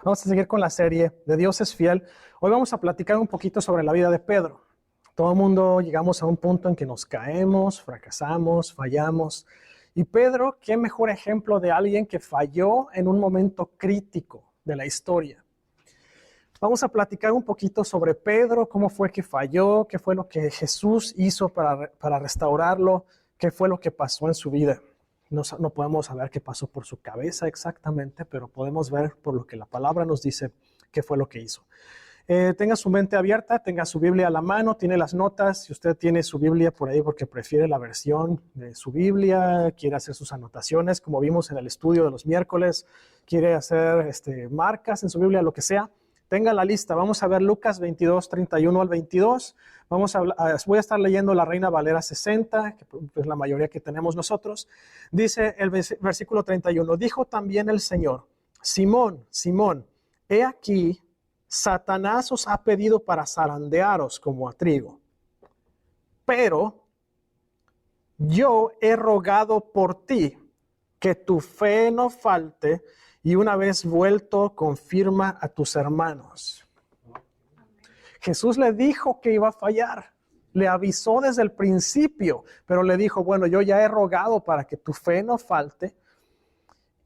Vamos a seguir con la serie de Dios es fiel. Hoy vamos a platicar un poquito sobre la vida de Pedro. Todo el mundo llegamos a un punto en que nos caemos, fracasamos, fallamos. Y Pedro, qué mejor ejemplo de alguien que falló en un momento crítico de la historia. Vamos a platicar un poquito sobre Pedro, cómo fue que falló, qué fue lo que Jesús hizo para restaurarlo, qué fue lo que pasó en su vida. No podemos saber qué pasó por su cabeza exactamente, pero podemos ver por lo que la palabra nos dice qué fue lo que hizo. Tenga su mente abierta, tenga su Biblia a la mano, tiene las notas. Si usted tiene su Biblia por ahí porque prefiere la versión de su Biblia, quiere hacer sus anotaciones, como vimos en el estudio de los miércoles, quiere hacer marcas en su Biblia, lo que sea, tenga la lista. Vamos a ver Lucas 22, 31 al 22. Voy a estar leyendo la Reina Valera 60, que es la mayoría que tenemos nosotros. Dice el versículo 31, dijo también el Señor, Simón, Simón, he aquí, Satanás os ha pedido para zarandearos como a trigo. Pero yo he rogado por ti que tu fe no falte y una vez vuelto confirma a tus hermanos. Jesús le dijo que iba a fallar. Le avisó desde el principio, pero le dijo, bueno, yo ya he rogado para que tu fe no falte.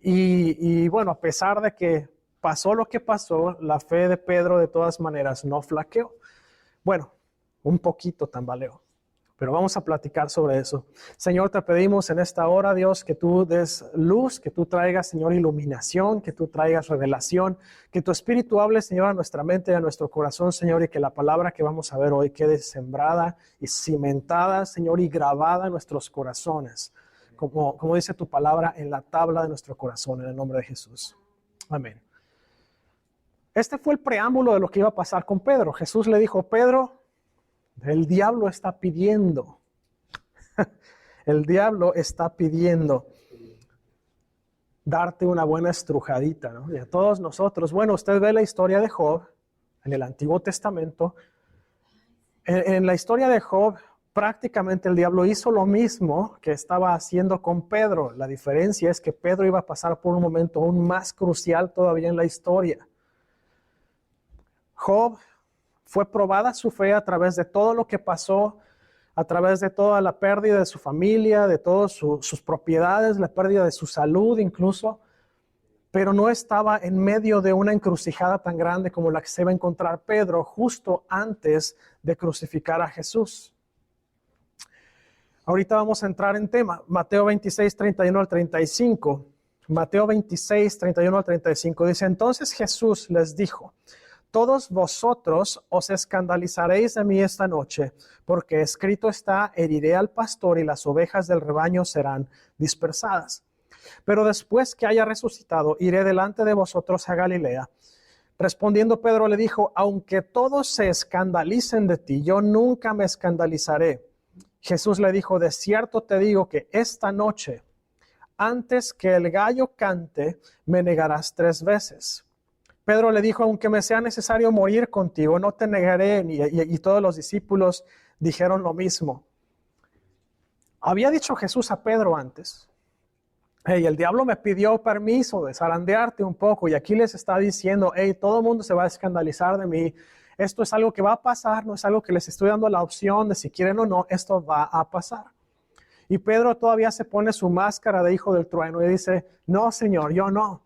Y bueno, a pesar de que pasó lo que pasó, la fe de Pedro de todas maneras no flaqueó. Bueno, un poquito tambaleó, pero vamos a platicar sobre eso. Señor, te pedimos en esta hora, Dios, que tú des luz, que tú traigas, Señor, iluminación, que tú traigas revelación, que tu Espíritu hable, Señor, a nuestra mente y a nuestro corazón, Señor, y que la palabra que vamos a ver hoy quede sembrada y cimentada, Señor, y grabada en nuestros corazones, como dice tu palabra, en la tabla de nuestro corazón, en el nombre de Jesús. Amén. Este fue el preámbulo de lo que iba a pasar con Pedro. Jesús le dijo, Pedro, el diablo está pidiendo. El diablo está pidiendo darte una buena estrujadita, ¿no? Y a todos nosotros, bueno, usted ve la historia de Job en el Antiguo Testamento. En la historia de Job, prácticamente el diablo hizo lo mismo que estaba haciendo con Pedro. La diferencia es que Pedro iba a pasar por un momento aún más crucial todavía en la historia. Job fue probada su fe a través de todo lo que pasó, a través de toda la pérdida de su familia, de todas sus propiedades, la pérdida de su salud incluso, pero no estaba en medio de una encrucijada tan grande como la que se va a encontrar Pedro justo antes de crucificar a Jesús. Ahorita vamos a entrar en tema, Mateo 26, 31 al 35. Mateo 26, 31 al 35 dice, entonces Jesús les dijo, todos vosotros os escandalizaréis de mí esta noche, porque escrito está, heriré al pastor y las ovejas del rebaño serán dispersadas. Pero después que haya resucitado, iré delante de vosotros a Galilea. Respondiendo Pedro le dijo, aunque todos se escandalicen de ti, yo nunca me escandalizaré. Jesús le dijo, de cierto te digo que esta noche, antes que el gallo cante, me negarás 3 veces. Pedro le dijo, aunque me sea necesario morir contigo, no te negaré. Y todos los discípulos dijeron lo mismo. Había dicho Jesús a Pedro antes, hey, el diablo me pidió permiso de zarandearte un poco. Y aquí les está diciendo, hey, todo el mundo se va a escandalizar de mí. Esto es algo que va a pasar, no es algo que les estoy dando la opción de si quieren o no, esto va a pasar. Y Pedro todavía se pone su máscara de hijo del trueno y dice, no, Señor, yo no.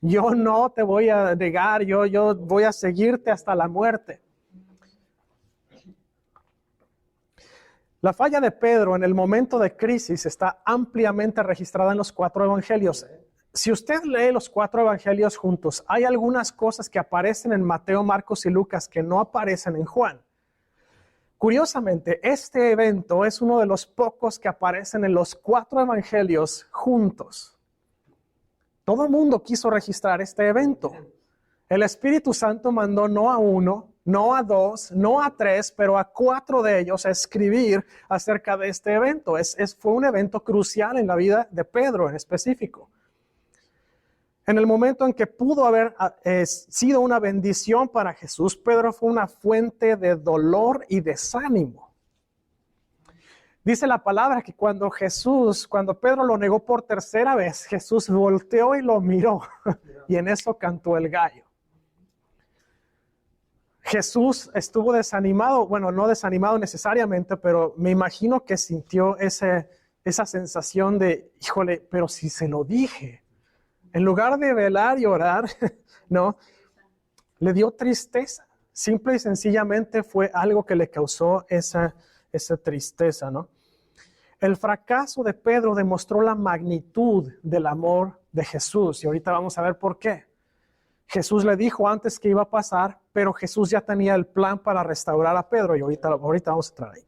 Yo no te voy a negar, yo voy a seguirte hasta la muerte. La falla de Pedro en el momento de crisis está ampliamente registrada en los 4 evangelios. Si usted lee los 4 evangelios juntos, hay algunas cosas que aparecen en Mateo, Marcos y Lucas que no aparecen en Juan. Curiosamente, este evento es uno de los pocos que aparecen en los 4 evangelios juntos. Todo el mundo quiso registrar este evento. El Espíritu Santo mandó no a 1, no a 2, no a 3, pero a 4 de ellos a escribir acerca de este evento. Fue un evento crucial en la vida de Pedro en específico. En el momento en que pudo haber sido una bendición para Jesús, Pedro fue una fuente de dolor y desánimo. Dice la palabra que cuando Pedro lo negó por tercera vez, Jesús volteó y lo miró. y en eso cantó el gallo. Jesús estuvo desanimado, bueno, no desanimado necesariamente, pero me imagino que sintió esa sensación de, híjole, pero si se lo dije, en lugar de velar y orar, no, le dio tristeza. Simple y sencillamente fue algo que le causó esa tristeza, ¿no? El fracaso de Pedro demostró la magnitud del amor de Jesús y ahorita vamos a ver por qué. Jesús le dijo antes que iba a pasar, pero Jesús ya tenía el plan para restaurar a Pedro y ahorita vamos a entrar ahí.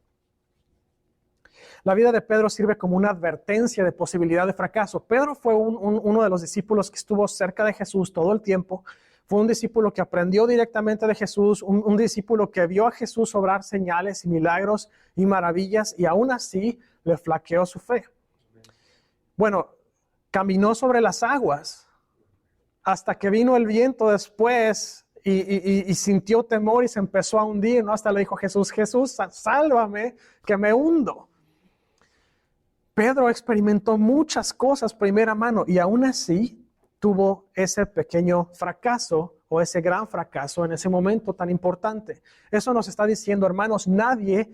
La vida de Pedro sirve como una advertencia de posibilidad de fracaso. Pedro fue uno de los discípulos que estuvo cerca de Jesús todo el tiempo. Fue un discípulo que aprendió directamente de Jesús, un discípulo que vio a Jesús obrar señales y milagros y maravillas y aún así le flaqueó su fe. Bueno, caminó sobre las aguas hasta que vino el viento después y sintió temor y se empezó a hundir, ¿no? Hasta le dijo Jesús, sálvame que me hundo. Pedro experimentó muchas cosas primera mano y aún así tuvo ese pequeño fracaso o ese gran fracaso en ese momento tan importante. Eso nos está diciendo, hermanos, nadie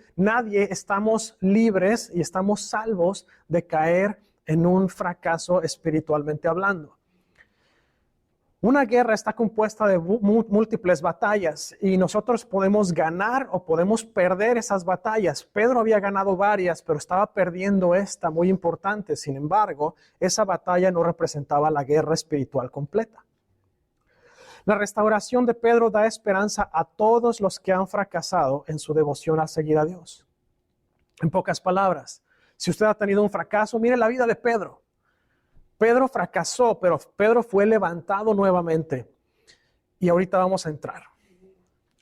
estamos libres y estamos salvos de caer en un fracaso espiritualmente hablando. Una guerra está compuesta de múltiples batallas y nosotros podemos ganar o podemos perder esas batallas. Pedro había ganado varias, pero estaba perdiendo esta muy importante. Sin embargo, esa batalla no representaba la guerra espiritual completa. La restauración de Pedro da esperanza a todos los que han fracasado en su devoción a seguir a Dios. En pocas palabras, si usted ha tenido un fracaso, mire la vida de Pedro. Pedro fracasó, pero Pedro fue levantado nuevamente. Y ahorita vamos a entrar.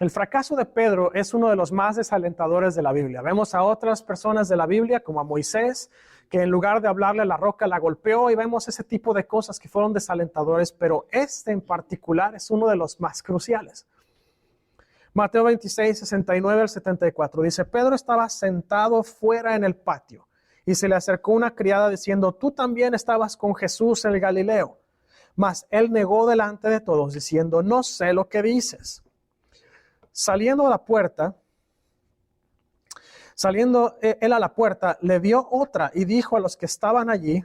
El fracaso de Pedro es uno de los más desalentadores de la Biblia. Vemos a otras personas de la Biblia, como a Moisés, que en lugar de hablarle a la roca la golpeó, y vemos ese tipo de cosas que fueron desalentadores, pero este en particular es uno de los más cruciales. Mateo 26, 69 al 74 dice, Pedro estaba sentado fuera en el patio. Y se le acercó una criada diciendo, tú también estabas con Jesús el Galileo. Mas él negó delante de todos diciendo, no sé lo que dices. Saliendo él a la puerta, le vio otra y dijo a los que estaban allí,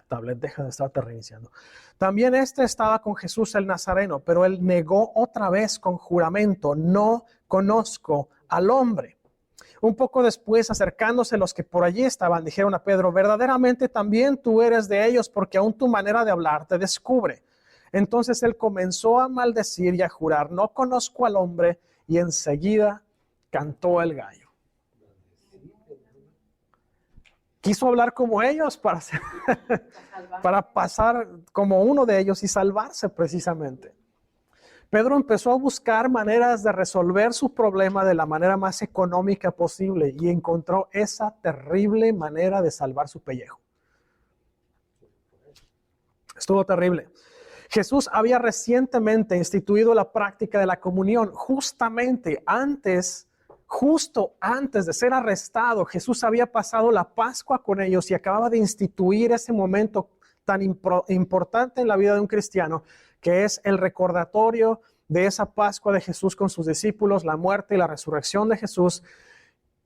tablet, deja de estarte reiniciando. También estaba con Jesús el Nazareno, pero él negó otra vez con juramento, no conozco al hombre. Un poco después, acercándose los que por allí estaban, dijeron a Pedro, verdaderamente también tú eres de ellos, porque aún tu manera de hablar te descubre. Entonces él comenzó a maldecir y a jurar, no conozco al hombre, y enseguida cantó el gallo. Quiso hablar como ellos para pasar como uno de ellos y salvarse precisamente. Pedro empezó a buscar maneras de resolver su problema de la manera más económica posible y encontró esa terrible manera de salvar su pellejo. Estuvo terrible. Jesús había recientemente instituido la práctica de la comunión. Justo antes de ser arrestado, Jesús había pasado la Pascua con ellos y acababa de instituir ese momento tan importante en la vida de un cristiano, que es el recordatorio de esa Pascua de Jesús con sus discípulos, la muerte y la resurrección de Jesús,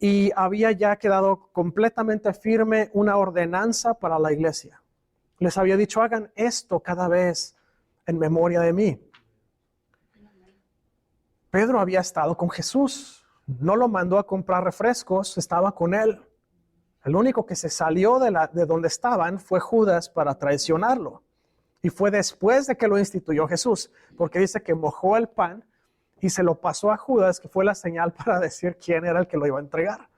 y había ya quedado completamente firme una ordenanza para la iglesia. Les había dicho, hagan esto cada vez en memoria de mí. Pedro había estado con Jesús, no lo mandó a comprar refrescos, estaba con él. El único que se salió de donde estaban fue Judas para traicionarlo. Y fue después de que lo instituyó Jesús, porque dice que mojó el pan y se lo pasó a Judas, que fue la señal para decir quién era el que lo iba a entregar.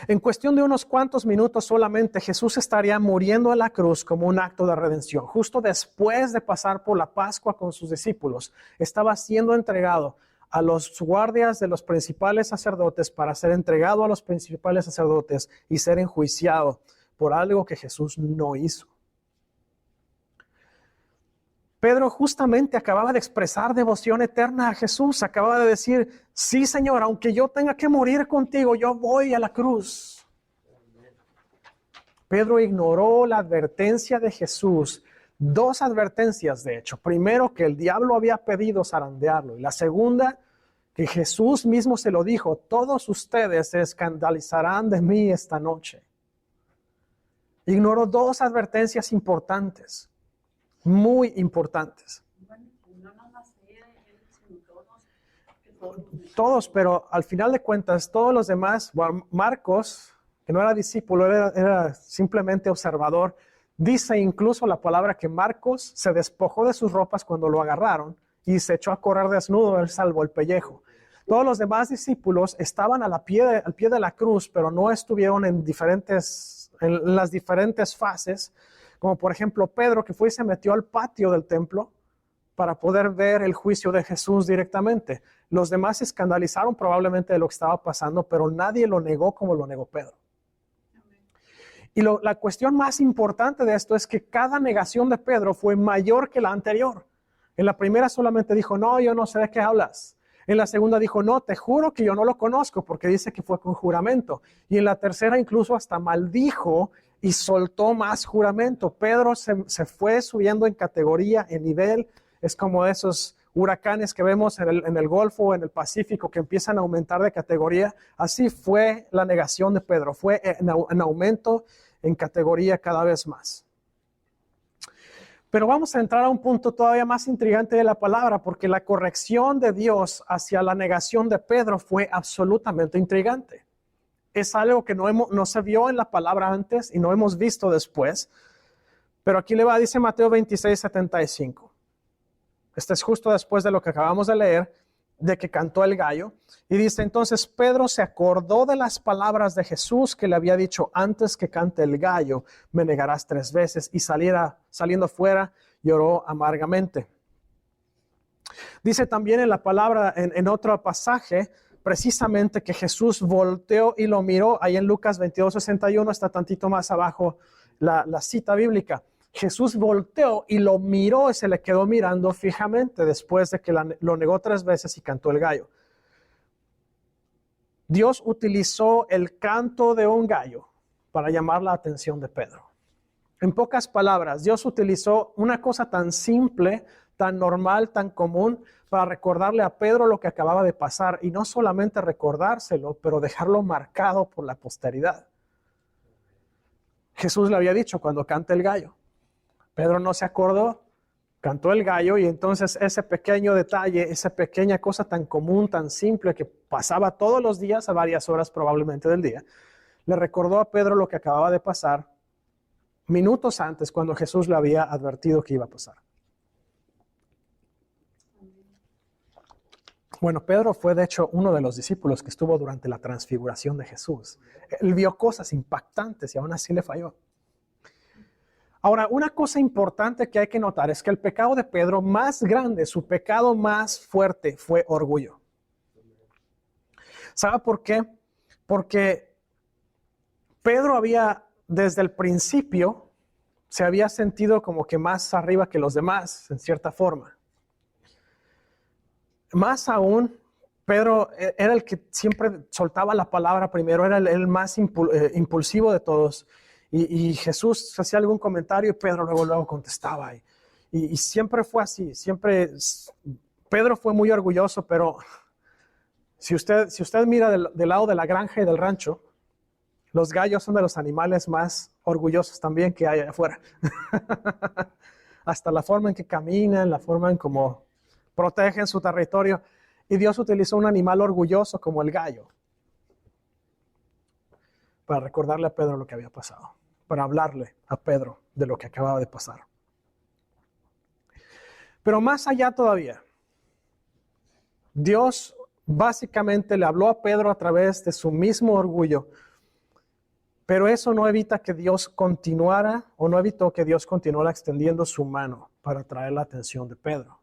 En cuestión de unos cuantos minutos solamente, Jesús estaría muriendo en la cruz como un acto de redención. Justo después de pasar por la Pascua con sus discípulos, estaba siendo entregado a los guardias de los principales sacerdotes para ser entregado a los principales sacerdotes y ser enjuiciado por algo que Jesús no hizo. Pedro justamente acababa de expresar devoción eterna a Jesús. Acababa de decir, sí, Señor, aunque yo tenga que morir contigo, yo voy a la cruz. Pedro ignoró la advertencia de Jesús, dos advertencias de hecho. Primero, que el diablo había pedido zarandearlo, y la segunda, que Jesús mismo se lo dijo: todos ustedes se escandalizarán de mí esta noche. Ignoró dos advertencias importantes, muy importantes. Todos, pero al final de cuentas, todos los demás, Marcos, que no era discípulo, era simplemente observador, dice incluso la palabra que Marcos se despojó de sus ropas cuando lo agarraron y se echó a correr desnudo, él salvo el pellejo. Todos los demás discípulos estaban al pie de la cruz, pero no estuvieron en las diferentes fases, como por ejemplo Pedro, que fue y se metió al patio del templo para poder ver el juicio de Jesús directamente. Los demás se escandalizaron probablemente de lo que estaba pasando, pero nadie lo negó como lo negó Pedro. Y la cuestión más importante de esto es que cada negación de Pedro fue mayor que la anterior. En la primera solamente dijo: no, yo no sé de qué hablas. En la segunda dijo: no, te juro que yo no lo conozco, porque dice que fue con juramento. Y en la tercera incluso hasta maldijo y soltó más juramento. Pedro se fue subiendo en categoría, en nivel. Es como esos huracanes que vemos en el Golfo o en el Pacífico que empiezan a aumentar de categoría. Así fue la negación de Pedro, fue en aumento en categoría cada vez más. Pero vamos a entrar a un punto todavía más intrigante de la palabra, porque la corrección de Dios hacia la negación de Pedro fue absolutamente intrigante. Es algo que no se vio en la palabra antes y no hemos visto después. Pero aquí dice Mateo 26:75. Este es justo después de lo que acabamos de leer, de que cantó el gallo. Y dice: entonces Pedro se acordó de las palabras de Jesús que le había dicho: antes que cante el gallo, me negarás 3 veces. Y saliendo fuera, lloró amargamente. Dice también en la palabra, en otro pasaje, precisamente que Jesús volteó y lo miró. Ahí en Lucas 22:61, está tantito más abajo la cita bíblica. Jesús volteó y lo miró y se le quedó mirando fijamente después de que lo negó 3 veces y cantó el gallo. Dios utilizó el canto de un gallo para llamar la atención de Pedro. En pocas palabras, Dios utilizó una cosa tan simple, tan normal, tan común, para recordarle a Pedro lo que acababa de pasar. Y no solamente recordárselo, pero dejarlo marcado por la posteridad. Jesús le había dicho: cuando cante el gallo. Pedro no se acordó, cantó el gallo, y entonces ese pequeño detalle, esa pequeña cosa tan común, tan simple, que pasaba todos los días a varias horas probablemente del día, le recordó a Pedro lo que acababa de pasar minutos antes, cuando Jesús le había advertido que iba a pasar. Bueno, Pedro fue de hecho uno de los discípulos que estuvo durante la transfiguración de Jesús. Él vio cosas impactantes y aún así le falló. Ahora, una cosa importante que hay que notar es que el pecado de Pedro más grande, su pecado más fuerte, fue orgullo. ¿Sabe por qué? Porque Pedro había, desde el principio, se había sentido como que más arriba que los demás, en cierta forma. Más aún, Pedro era el que siempre soltaba la palabra primero, era el más impulsivo de todos. Y Jesús hacía algún comentario y Pedro luego contestaba. Y siempre fue así. Pedro fue muy orgulloso, pero si usted mira del lado de la granja y del rancho, los gallos son de los animales más orgullosos también que hay allá afuera. Hasta la forma en que caminan, la forma en cómo protegen su territorio. Y Dios utilizó un animal orgulloso como el gallo para recordarle a Pedro lo que había pasado, para hablarle a Pedro de lo que acababa de pasar. Pero más allá todavía, Dios básicamente le habló a Pedro a través de su mismo orgullo, pero eso no evita que Dios continuara, o no evitó que Dios continuara extendiendo su mano para atraer la atención de Pedro.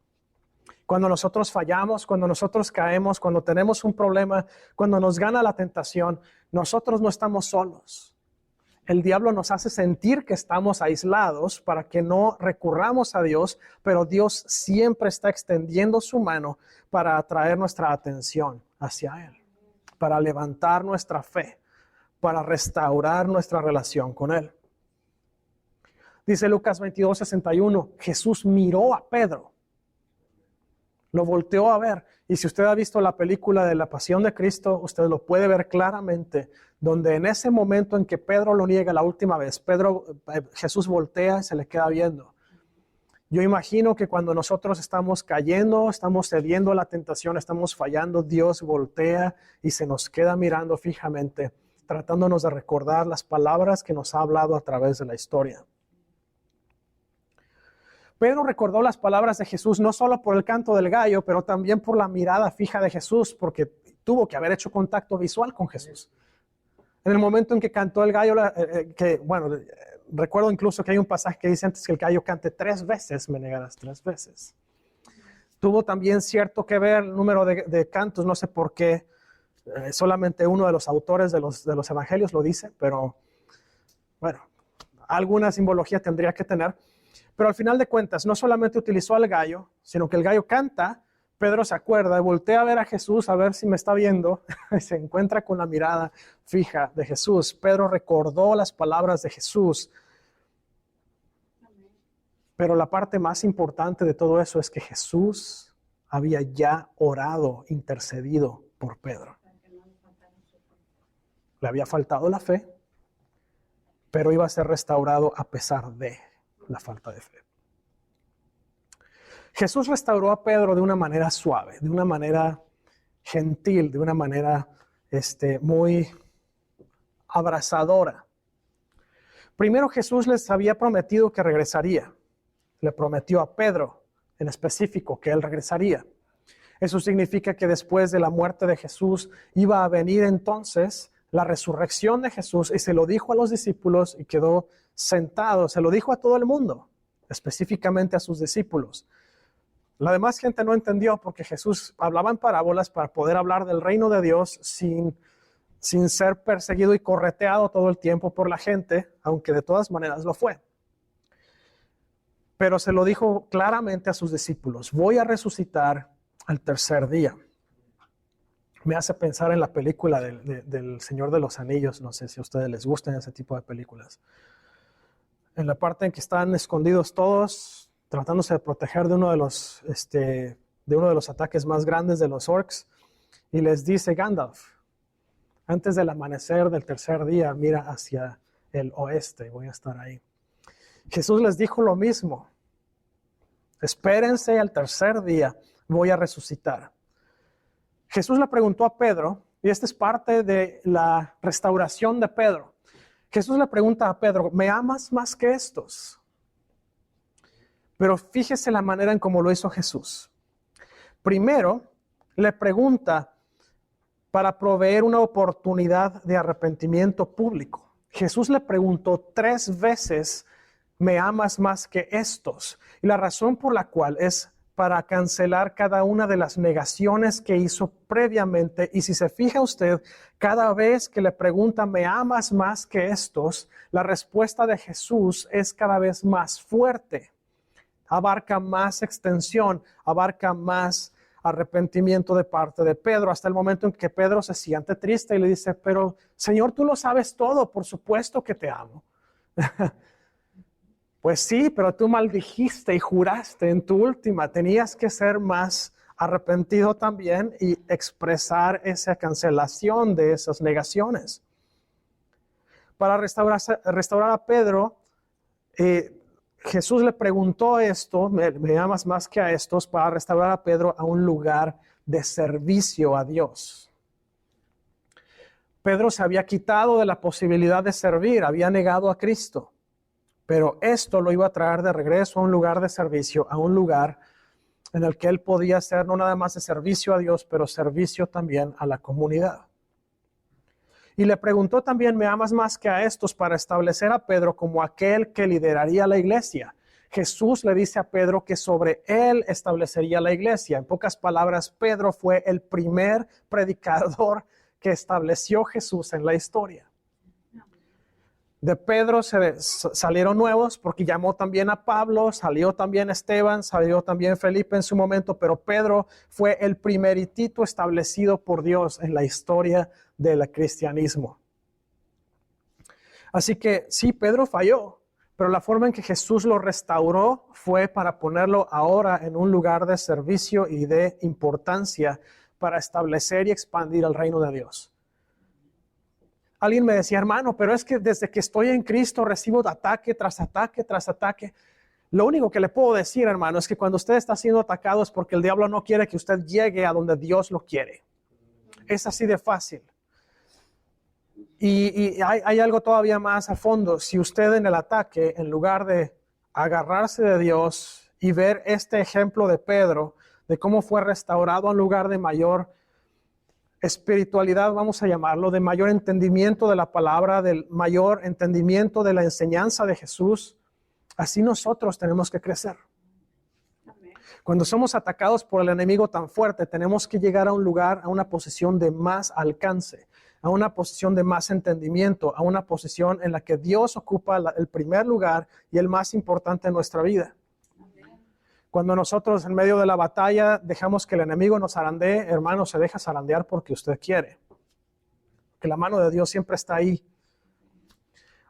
Cuando nosotros fallamos, cuando nosotros caemos, cuando tenemos un problema, cuando nos gana la tentación, nosotros no estamos solos. El diablo nos hace sentir que estamos aislados para que no recurramos a Dios, pero Dios siempre está extendiendo su mano para atraer nuestra atención hacia Él, para levantar nuestra fe, para restaurar nuestra relación con Él. Dice Lucas 22:61, Jesús miró a Pedro, lo volteó a ver. Y si usted ha visto la película de la Pasión de Cristo, usted lo puede ver claramente, donde en ese momento en que Pedro lo niega la última vez, Jesús voltea y se le queda viendo. Yo imagino que cuando nosotros estamos cayendo, estamos cediendo a la tentación, estamos fallando, Dios voltea y se nos queda mirando fijamente, tratándonos de recordar las palabras que nos ha hablado a través de la historia. Pedro recordó las palabras de Jesús no solo por el canto del gallo, pero también por la mirada fija de Jesús, porque tuvo que haber hecho contacto visual con Jesús. En el momento en que cantó el gallo, recuerdo incluso que hay un pasaje que dice antes que el gallo cante 3 veces, me negarás 3 veces. Tuvo también cierto que ver el número de cantos, no sé por qué, solamente uno de los autores de los evangelios lo dice, pero bueno, alguna simbología tendría que tener. Pero al final de cuentas, no solamente utilizó al gallo, sino que el gallo canta, Pedro se acuerda y voltea a ver a Jesús, a ver si me está viendo, y se encuentra con la mirada fija de Jesús. Pedro recordó las palabras de Jesús. Pero la parte más importante de todo eso es que Jesús había ya orado, intercedido por Pedro. Le había faltado la fe, pero iba a ser restaurado a pesar de la falta de fe. Jesús restauró a Pedro de una manera suave, de una manera gentil, de una manera muy abrazadora. Primero Jesús les había prometido que regresaría. Le prometió a Pedro en específico que él regresaría. Eso significa que después de la muerte de Jesús iba a venir entonces la resurrección de Jesús, y se lo dijo a los discípulos y quedó sentado. Se lo dijo a todo el mundo, específicamente a sus discípulos. La demás gente no entendió porque Jesús hablaba en parábolas para poder hablar del reino de Dios sin ser perseguido y correteado todo el tiempo por la gente, aunque de todas maneras lo fue. Pero se lo dijo claramente a sus discípulos: voy a resucitar al 3er día. Me hace pensar en la película del Señor de los Anillos. No sé si a ustedes les gustan ese tipo de películas. En la parte en que están escondidos todos, tratándose de proteger de uno de los ataques más grandes de los orcs, y les dice Gandalf: antes del amanecer del 3er día, mira hacia el oeste, voy a estar ahí. Jesús les dijo lo mismo: espérense al 3er día, voy a resucitar. Jesús le preguntó a Pedro, y esta es parte de la restauración de Pedro. Jesús le pregunta a Pedro: ¿me amas más que estos? Pero fíjese la manera en cómo lo hizo Jesús. Primero, le pregunta para proveer una oportunidad de arrepentimiento público. Jesús le preguntó 3 veces: ¿me amas más que estos? Y la razón por la cual es para cancelar cada una de las negaciones que hizo previamente. Y si se fija usted, cada vez que le pregunta: ¿me amas más que estos?, la respuesta de Jesús es cada vez más fuerte. Abarca más extensión, abarca más arrepentimiento de parte de Pedro, hasta el momento en que Pedro se siente triste y le dice: pero Señor, tú lo sabes todo, por supuesto que te amo. Pues sí, pero tú maldijiste y juraste en tu última. Tenías que ser más arrepentido también y expresar esa cancelación de esas negaciones. Para restaurar a Pedro, Jesús le preguntó esto: ¿me amas más que a estos?, para restaurar a Pedro a un lugar de servicio a Dios. Pedro se había quitado de la posibilidad de servir, había negado a Cristo. Pero esto lo iba a traer de regreso a un lugar de servicio, a un lugar en el que él podía ser no nada más de servicio a Dios, pero servicio también a la comunidad. Y le preguntó también: ¿me amas más que a estos?, para establecer a Pedro como aquel que lideraría la iglesia. Jesús le dice a Pedro que sobre él establecería la iglesia. En pocas palabras, Pedro fue el primer predicador que estableció Jesús en la historia. De Pedro salieron nuevos, porque llamó también a Pablo, salió también Esteban, salió también Felipe en su momento, pero Pedro fue el primeritito establecido por Dios en la historia del cristianismo. Así que sí, Pedro falló, Pero la forma en que Jesús lo restauró fue para ponerlo ahora en un lugar de servicio y de importancia para establecer y expandir el reino de Dios. Alguien me decía, hermano, pero es que desde que estoy en Cristo recibo ataque tras ataque tras ataque. Lo único que le puedo decir, hermano, es que cuando usted está siendo atacado es porque el diablo no quiere que usted llegue a donde Dios lo quiere. Es así de fácil. Y hay algo todavía más a fondo. Si usted en el ataque, en lugar de agarrarse de Dios y ver este ejemplo de Pedro, de cómo fue restaurado a un lugar de mayor espiritualidad, vamos a llamarlo, de mayor entendimiento de la palabra, del mayor entendimiento de la enseñanza de Jesús, así nosotros tenemos que crecer. Cuando somos atacados por el enemigo tan fuerte, tenemos que llegar a un lugar, a una posición de más alcance, a una posición de más entendimiento, a una posición en la que Dios ocupa el primer lugar y el más importante en nuestra vida. Cuando nosotros en medio de la batalla dejamos que el enemigo nos zarandee, hermano, se deja zarandear porque usted quiere. Que la mano de Dios siempre está ahí.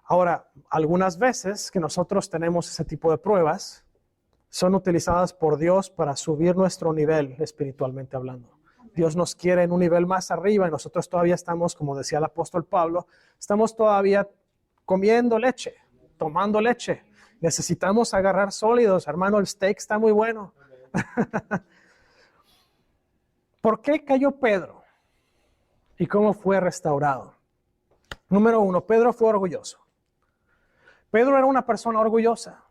Ahora, algunas veces que nosotros tenemos ese tipo de pruebas, son utilizadas por Dios para subir nuestro nivel espiritualmente hablando. Dios nos quiere en un nivel más arriba y nosotros todavía estamos, como decía el apóstol Pablo, estamos todavía comiendo leche, tomando leche. Necesitamos agarrar sólidos, hermano, el steak está muy bueno. ¿Por qué cayó Pedro? ¿Y cómo fue restaurado? Número 1, Pedro fue orgulloso. Pedro era una persona orgullosa.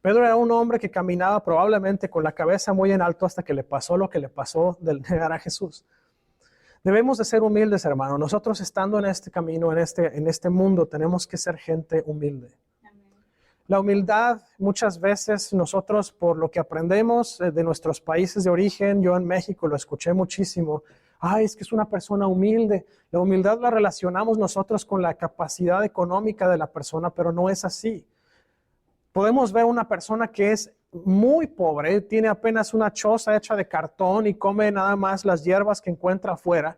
Pedro era un hombre que caminaba probablemente con la cabeza muy en alto hasta que le pasó lo que le pasó del negar a Jesús. Debemos de ser humildes, hermano. Nosotros estando en este camino, en este mundo, tenemos que ser gente humilde. La humildad, muchas veces nosotros, por lo que aprendemos de nuestros países de origen, yo en México lo escuché muchísimo, es que es una persona humilde. La humildad la relacionamos nosotros con la capacidad económica de la persona, pero no es así. Podemos ver una persona que es muy pobre, tiene apenas una choza hecha de cartón y come nada más las hierbas que encuentra afuera,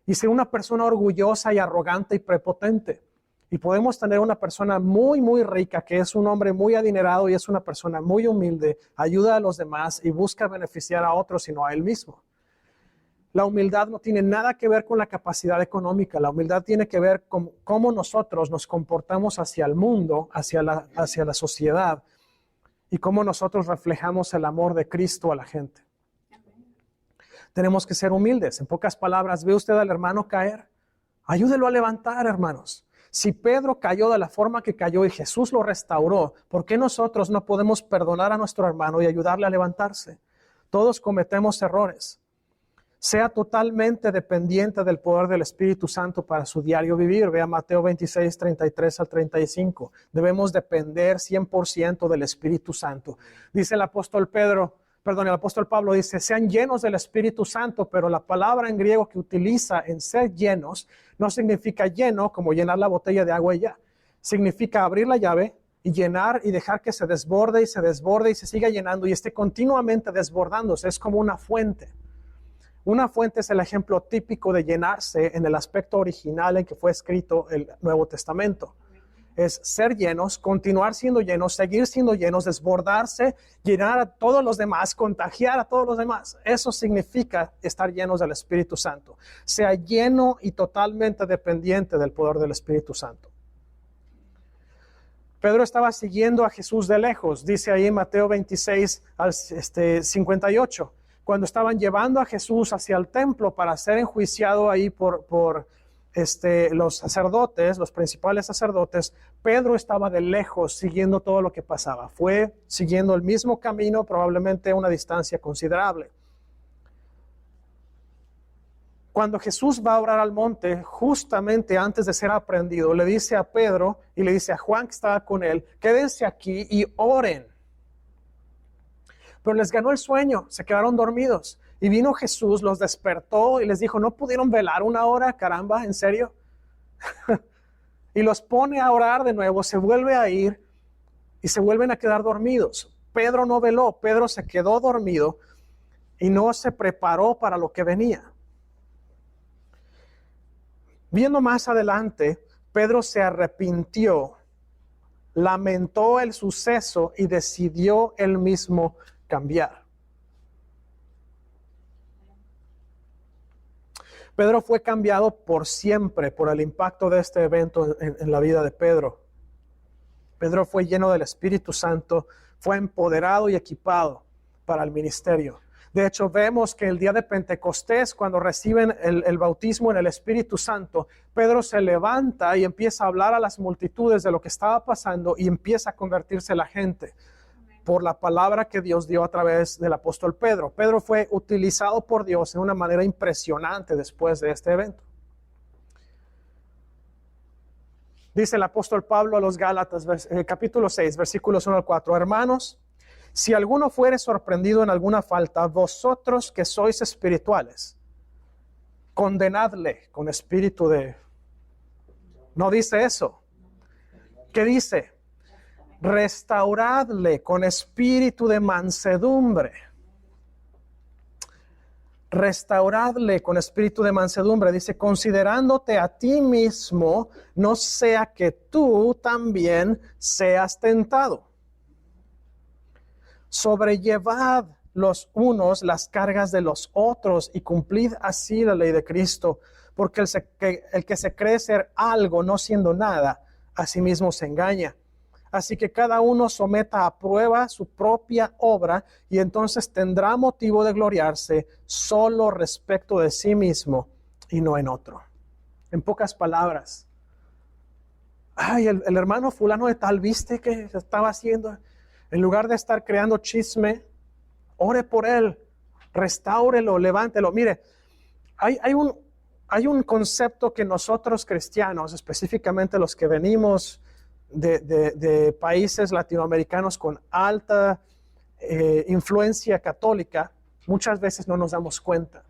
y ser una persona orgullosa y arrogante y prepotente. Y podemos tener una persona muy, muy rica, que es un hombre muy adinerado y es una persona muy humilde, ayuda a los demás y busca beneficiar a otros y no a él mismo. La humildad no tiene nada que ver con la capacidad económica. La humildad tiene que ver con cómo nosotros nos comportamos hacia el mundo, hacia la sociedad, y cómo nosotros reflejamos el amor de Cristo a la gente. Tenemos que ser humildes. En pocas palabras, ¿ve usted al hermano caer? Ayúdelo a levantar, hermanos. Si Pedro cayó de la forma que cayó y Jesús lo restauró, ¿por qué nosotros no podemos perdonar a nuestro hermano y ayudarle a levantarse? Todos cometemos errores. Sea totalmente dependiente del poder del Espíritu Santo para su diario vivir. Vea Mateo 26, 33 al 35. Debemos depender 100% del Espíritu Santo. Dice el apóstol Pablo dice, sean llenos del Espíritu Santo, pero la palabra en griego que utiliza en ser llenos no significa lleno como llenar la botella de agua y ya. Significa abrir la llave y llenar y dejar que se desborde y se siga llenando y esté continuamente desbordándose. Es como una fuente. Una fuente es el ejemplo típico de llenarse en el aspecto original en que fue escrito el Nuevo Testamento. Es ser llenos, continuar siendo llenos, seguir siendo llenos, desbordarse, llenar a todos los demás, contagiar a todos los demás. Eso significa estar llenos del Espíritu Santo. Sea lleno y totalmente dependiente del poder del Espíritu Santo. Pedro estaba siguiendo a Jesús de lejos, dice ahí en Mateo 26 al 58. Cuando estaban llevando a Jesús hacia el templo para ser enjuiciado ahí por los sacerdotes, los principales sacerdotes, Pedro estaba de lejos siguiendo todo lo que pasaba. Fue siguiendo el mismo camino, probablemente a una distancia considerable. Cuando Jesús va a orar al monte, justamente antes de ser aprehendido, le dice a Pedro y le dice a Juan que estaba con él, quédense aquí y oren. Pero les ganó el sueño, se quedaron dormidos. Y vino Jesús, los despertó y les dijo, ¿no pudieron velar una hora? Caramba, ¿en serio? Y los pone a orar de nuevo, se vuelve a ir y se vuelven a quedar dormidos. Pedro no veló, Pedro se quedó dormido y no se preparó para lo que venía. Viendo más adelante, Pedro se arrepintió lamentó el suceso y decidió él mismo cambiar. Pedro fue cambiado por siempre por el impacto de este evento en la vida de Pedro. Pedro fue lleno del Espíritu Santo, fue empoderado y equipado para el ministerio. De hecho, vemos que el día de Pentecostés, cuando reciben el bautismo en el Espíritu Santo, Pedro se levanta y empieza a hablar a las multitudes de lo que estaba pasando y empieza a convertirse la gente por la palabra que Dios dio a través del apóstol Pedro. Pedro fue utilizado por Dios de una manera impresionante después de este evento. Dice el apóstol Pablo a los Gálatas, capítulo 6, versículos 1 al 4. Hermanos, si alguno fuere sorprendido en alguna falta, vosotros que sois espirituales, condenadle con espíritu de... No dice eso. ¿Qué dice? Restauradle con espíritu de mansedumbre. Restauradle con espíritu de mansedumbre. Dice, considerándote a ti mismo, no sea que tú también seas tentado. Sobrellevad los unos las cargas de los otros y cumplid así la ley de Cristo, porque el que se cree ser algo no siendo nada, a sí mismo se engaña. Así que cada uno someta a prueba su propia obra y entonces tendrá motivo de gloriarse solo respecto de sí mismo y no en otro. En pocas palabras, el hermano fulano de tal, ¿viste que estaba haciendo? En lugar de estar creando chisme, ore por él, restáurelo, levántelo. Mire, hay un concepto que nosotros cristianos, específicamente los que venimos de países latinoamericanos con alta influencia católica, muchas veces no nos damos cuenta.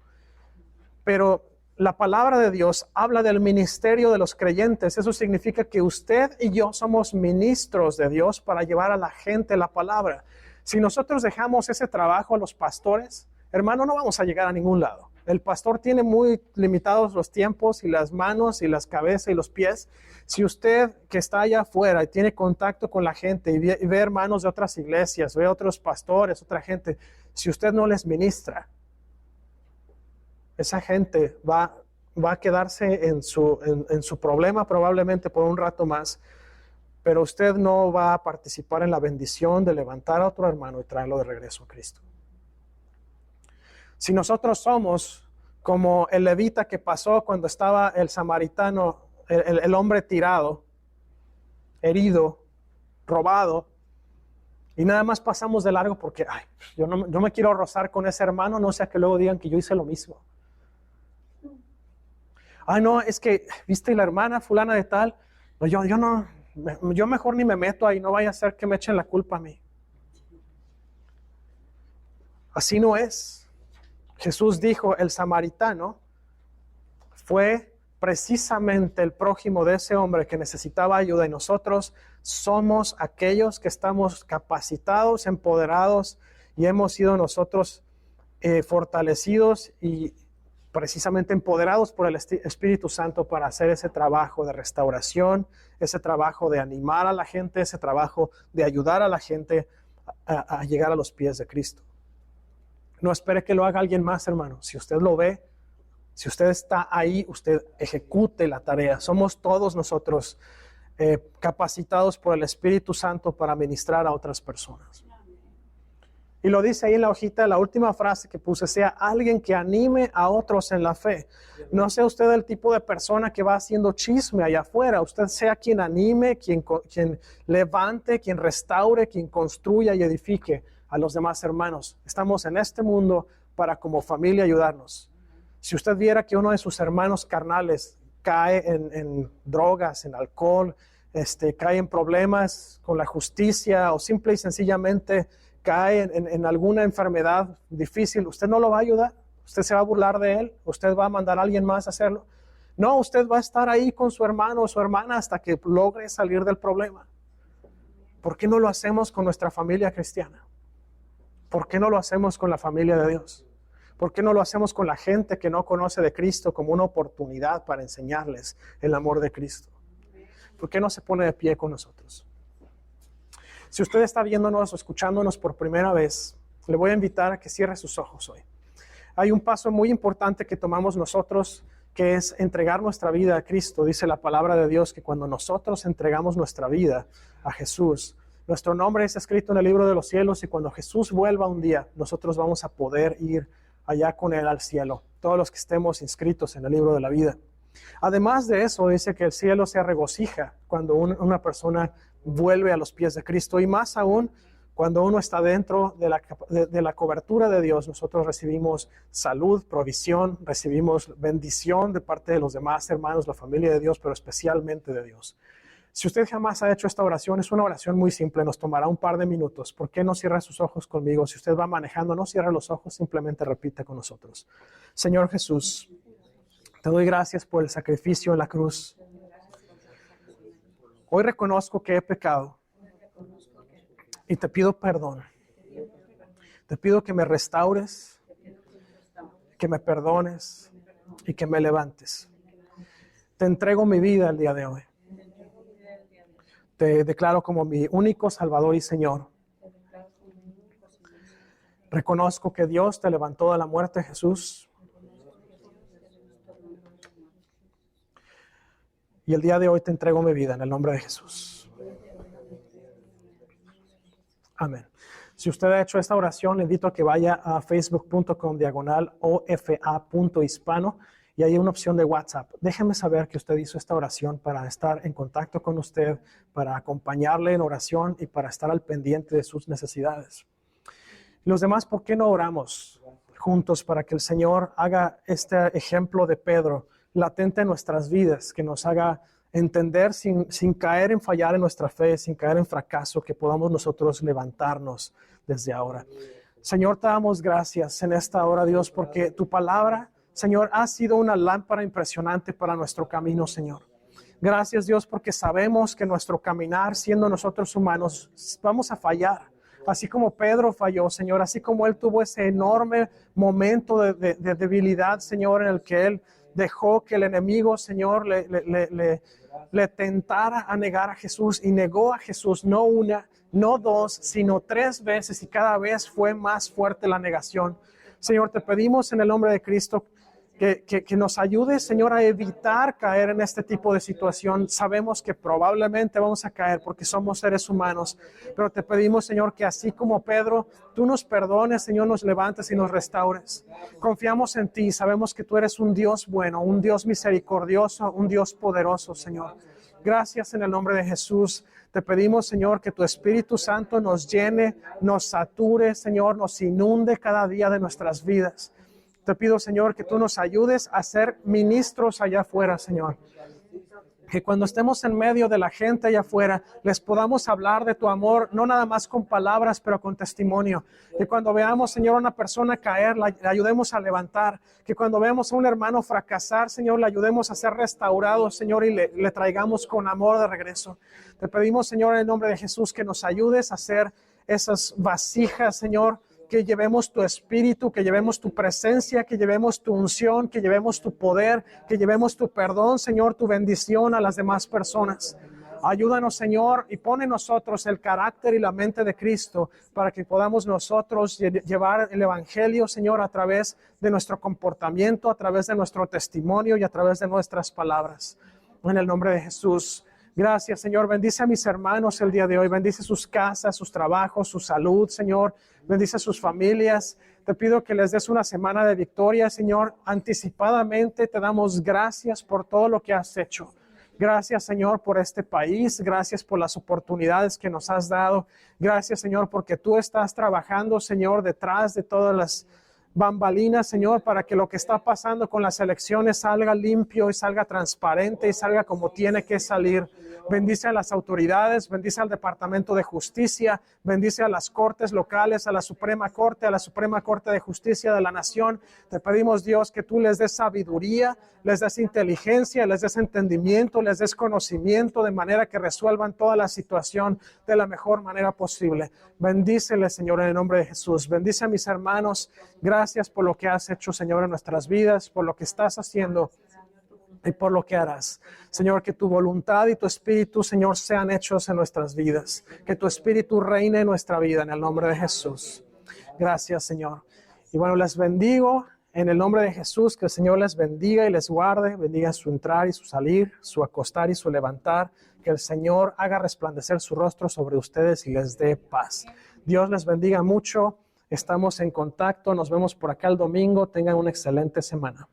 Pero la palabra de Dios habla del ministerio de los creyentes. Eso significa que usted y yo somos ministros de Dios para llevar a la gente la palabra. Si nosotros dejamos ese trabajo a los pastores, hermano, no vamos a llegar a ningún lado. El pastor tiene muy limitados los tiempos y las manos y las cabezas y los pies. Si usted que está allá afuera y tiene contacto con la gente y ve hermanos de otras iglesias, ve otros pastores, otra gente, si usted no les ministra, esa gente va a quedarse en su problema probablemente por un rato más, pero usted no va a participar en la bendición de levantar a otro hermano y traerlo de regreso a Cristo. Si nosotros somos como el levita que pasó cuando estaba el samaritano, el hombre tirado, herido, robado, y nada más pasamos de largo porque yo me quiero rozar con ese hermano, no sea que luego digan que yo hice lo mismo. No, es que, ¿viste la hermana fulana de tal? No, yo mejor ni me meto ahí, no vaya a ser que me echen la culpa a mí. Así no es. Jesús dijo, el samaritano fue precisamente el prójimo de ese hombre que necesitaba ayuda y nosotros somos aquellos que estamos capacitados, empoderados y hemos sido nosotros fortalecidos y precisamente empoderados por el Espíritu Santo para hacer ese trabajo de restauración, ese trabajo de animar a la gente, ese trabajo de ayudar a la gente a llegar a los pies de Cristo. No espere que lo haga alguien más, hermano. Si usted lo ve, si usted está ahí, usted ejecute la tarea. Somos todos nosotros capacitados por el Espíritu Santo para ministrar a otras personas. Y lo dice ahí en la hojita, la última frase que puse, sea alguien que anime a otros en la fe. No sea usted el tipo de persona que va haciendo chisme allá afuera. Usted sea quien anime, quien levante, quien restaure, quien construya y edifique a los demás hermanos. Estamos en este mundo para como familia ayudarnos. Si usted viera que uno de sus hermanos carnales cae en drogas, en alcohol, cae en problemas con la justicia o simple y sencillamente cae en alguna enfermedad difícil, ¿usted no lo va a ayudar? ¿Usted se va a burlar de él? ¿Usted va a mandar a alguien más a hacerlo? No, usted va a estar ahí con su hermano o su hermana hasta que logre salir del problema. ¿Por qué no lo hacemos con nuestra familia cristiana? ¿Por qué no lo hacemos con la familia de Dios? ¿Por qué no lo hacemos con la gente que no conoce de Cristo como una oportunidad para enseñarles el amor de Cristo? ¿Por qué no se pone de pie con nosotros? Si usted está viéndonos o escuchándonos por primera vez, le voy a invitar a que cierre sus ojos hoy. Hay un paso muy importante que tomamos nosotros, que es entregar nuestra vida a Cristo. Dice la palabra de Dios que cuando nosotros entregamos nuestra vida a Jesús, nuestro nombre es escrito en el libro de los cielos, y cuando Jesús vuelva un día, nosotros vamos a poder ir allá con Él al cielo, todos los que estemos inscritos en el libro de la vida. Además de eso, dice que el cielo se regocija cuando una persona vuelve a los pies de Cristo, y más aún cuando uno está dentro de la cobertura de Dios. Nosotros recibimos salud, provisión, recibimos bendición de parte de los demás hermanos, la familia de Dios, pero especialmente de Dios. Si usted jamás ha hecho esta oración, es una oración muy simple, nos tomará un par de minutos. ¿Por qué no cierra sus ojos conmigo? Si usted va manejando, no cierre los ojos, simplemente repita con nosotros. Señor Jesús, te doy gracias por el sacrificio en la cruz. Hoy reconozco que he pecado y te pido perdón. Te pido que me restaures, que me perdones y que me levantes. Te entrego mi vida el día de hoy. Te declaro como mi único Salvador y Señor. Reconozco que Dios te levantó de la muerte, Jesús. Y el día de hoy te entrego mi vida en el nombre de Jesús. Amén. Si usted ha hecho esta oración, le invito a que vaya a facebook.com/ofa.hispano y hay una opción de WhatsApp. Déjeme saber que usted hizo esta oración para estar en contacto con usted, para acompañarle en oración y para estar al pendiente de sus necesidades. Los demás, ¿por qué no oramos juntos para que el Señor haga este ejemplo de Pedro latente en nuestras vidas, que nos haga entender sin caer en fallar en nuestra fe, sin caer en fracaso, que podamos nosotros levantarnos desde ahora? Señor, te damos gracias en esta hora, Dios, porque tu palabra, Señor, ha sido una lámpara impresionante para nuestro camino, Señor. Gracias, Dios, porque sabemos que nuestro caminar, siendo nosotros humanos, vamos a fallar. Así como Pedro falló, Señor, así como él tuvo ese enorme momento de debilidad, Señor, en el que él dejó que el enemigo, Señor, le tentara a negar a Jesús, y negó a Jesús no una, no dos, sino 3 veces, y cada vez fue más fuerte la negación. Señor, te pedimos en el nombre de Cristo que nos ayude, Señor, a evitar caer en este tipo de situación. Sabemos que probablemente vamos a caer porque somos seres humanos, pero te pedimos, Señor, que así como Pedro, tú nos perdones, Señor, nos levantes y nos restaures. Confiamos en ti, sabemos que tú eres un Dios bueno, un Dios misericordioso, un Dios poderoso, Señor. Gracias en el nombre de Jesús. Te pedimos, Señor, que tu Espíritu Santo nos llene, nos sature, Señor, nos inunde cada día de nuestras vidas. Te pido, Señor, que tú nos ayudes a ser ministros allá afuera, Señor. Que cuando estemos en medio de la gente allá afuera, les podamos hablar de tu amor, no nada más con palabras, pero con testimonio. Que cuando veamos, Señor, a una persona caer, le ayudemos a levantar. Que cuando veamos a un hermano fracasar, Señor, le ayudemos a ser restaurado, Señor, y le traigamos con amor de regreso. Te pedimos, Señor, en el nombre de Jesús, que nos ayudes a hacer esas vasijas, Señor, que llevemos tu espíritu, que llevemos tu presencia, que llevemos tu unción, que llevemos tu poder, que llevemos tu perdón, Señor, tu bendición a las demás personas. Ayúdanos, Señor, y pon en nosotros el carácter y la mente de Cristo para que podamos nosotros llevar el evangelio, Señor, a través de nuestro comportamiento, a través de nuestro testimonio y a través de nuestras palabras. En el nombre de Jesús. Gracias, Señor. Bendice a mis hermanos el día de hoy. Bendice sus casas, sus trabajos, su salud, Señor. Bendice a sus familias. Te pido que les des una semana de victoria, Señor. Anticipadamente te damos gracias por todo lo que has hecho. Gracias, Señor, por este país. Gracias por las oportunidades que nos has dado. Gracias, Señor, porque tú estás trabajando, Señor, detrás de todas las bambalinas, Señor, para que lo que está pasando con las elecciones salga limpio y salga transparente y salga como tiene que salir. Bendice a las autoridades, bendice al Departamento de Justicia, bendice a las cortes locales, a la Suprema Corte de Justicia de la Nación. Te pedimos, Dios, que tú les des sabiduría, les des inteligencia, les des entendimiento, les des conocimiento, de manera que resuelvan toda la situación de la mejor manera posible. Bendíceles, Señor, en el nombre de Jesús. Bendice a mis hermanos. Gracias por lo que has hecho, Señor, en nuestras vidas, por lo que estás haciendo y por lo que harás. Señor, que tu voluntad y tu espíritu, Señor, sean hechos en nuestras vidas. Que tu espíritu reine en nuestra vida en el nombre de Jesús. Gracias, Señor. Y bueno, les bendigo en el nombre de Jesús. Que el Señor les bendiga y les guarde. Bendiga su entrar y su salir, su acostar y su levantar. Que el Señor haga resplandecer su rostro sobre ustedes y les dé paz. Dios les bendiga mucho. Estamos en contacto. Nos vemos por acá el domingo. Tengan una excelente semana.